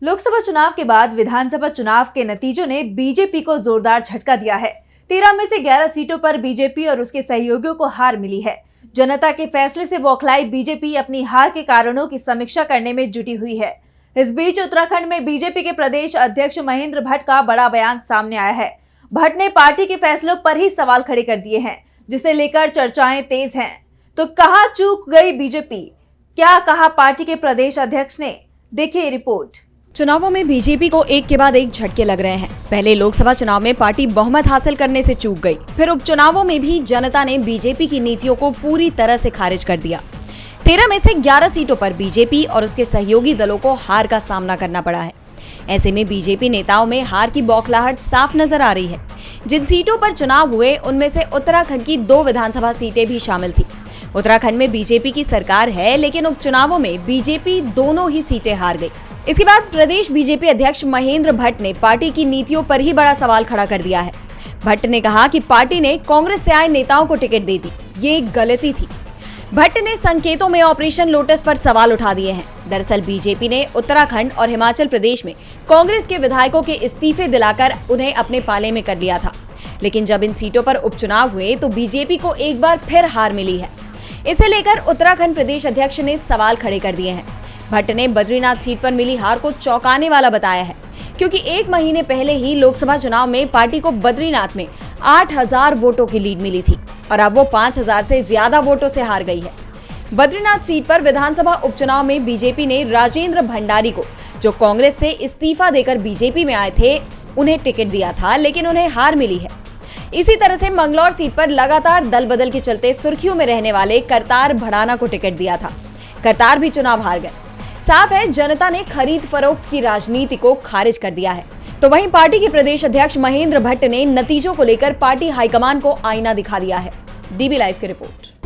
लोकसभा चुनाव के बाद विधानसभा चुनाव के नतीजों ने बीजेपी को जोरदार झटका दिया है। 13 में से 11 सीटों पर बीजेपी और उसके सहयोगियों को हार मिली है। जनता के फैसले से बौखलाई बीजेपी अपनी हार के कारणों की समीक्षा करने में जुटी हुई है। इस बीच उत्तराखंड में बीजेपी के प्रदेश अध्यक्ष महेंद्र भट्ट का बड़ा बयान सामने आया है। भट्ट ने पार्टी के फैसलों पर ही सवाल खड़े कर दिए हैं, जिसे लेकर चर्चाएं तेज हैं। तो कहां चूक गई बीजेपी, क्या कहा पार्टी के प्रदेश अध्यक्ष ने, देखिए रिपोर्ट। चुनावों में बीजेपी को एक के बाद एक झटके लग रहे हैं। पहले लोकसभा चुनाव में पार्टी बहुमत हासिल करने से चूक गई, फिर उपचुनावों में भी जनता ने बीजेपी की नीतियों को पूरी तरह से खारिज कर दिया। 13 में से 11 सीटों पर बीजेपी और उसके सहयोगी दलों को हार का सामना करना पड़ा है। ऐसे में बीजेपी नेताओं में हार की बौखलाहट साफ नजर आ रही है। जिन सीटों पर चुनाव हुए उनमें से उत्तराखंड की 2 विधानसभा सीटें भी शामिल थी। उत्तराखंड में बीजेपी की सरकार है, लेकिन उपचुनावों में बीजेपी दोनों ही सीटें हार गई। इसके बाद प्रदेश बीजेपी अध्यक्ष महेंद्र भट्ट ने पार्टी की नीतियों पर ही बड़ा सवाल खड़ा कर दिया है। भट्ट ने कहा कि पार्टी ने कांग्रेस से आए नेताओं को टिकट दे दी, ये एक गलती थी। भट्ट ने संकेतों में ऑपरेशन लोटस पर सवाल उठा दिए हैं। दरअसल बीजेपी ने उत्तराखंड और हिमाचल प्रदेश में कांग्रेस के विधायकों के इस्तीफे दिलाकर उन्हें अपने पाले में कर लिया था, लेकिन जब इन सीटों पर उपचुनाव हुए तो बीजेपी को एक बार फिर हार मिली है। इसे लेकर उत्तराखंड प्रदेश अध्यक्ष ने सवाल खड़े कर दिए हैं। भट्ट ने बद्रीनाथ सीट पर मिली हार को चौंकाने वाला बताया है, क्योंकि 1 महीने पहले ही लोकसभा चुनाव में पार्टी को बद्रीनाथ में 8000 वोटों की लीड मिली थी और अब वो 5000 से ज्यादा वोटों से हार गई है। बद्रीनाथ सीट पर विधानसभा उपचुनाव में बीजेपी ने राजेंद्र भंडारी को, जो कांग्रेस से इस्तीफा देकर बीजेपी में आए थे, उन्हें टिकट दिया था, लेकिन उन्हें हार मिली है। इसी तरह से मंगलौर सीट पर लगातार दल बदल के चलते सुर्खियों में रहने वाले करतार भड़ाना को टिकट दिया था। करतार भी चुनाव हार गए। साफ है, जनता ने खरीद फरोख्त की राजनीति को खारिज कर दिया है। तो वहीं पार्टी के प्रदेश अध्यक्ष महेंद्र भट्ट ने नतीजों को लेकर पार्टी हाईकमान को आईना दिखा दिया है। डीबी लाइव की रिपोर्ट।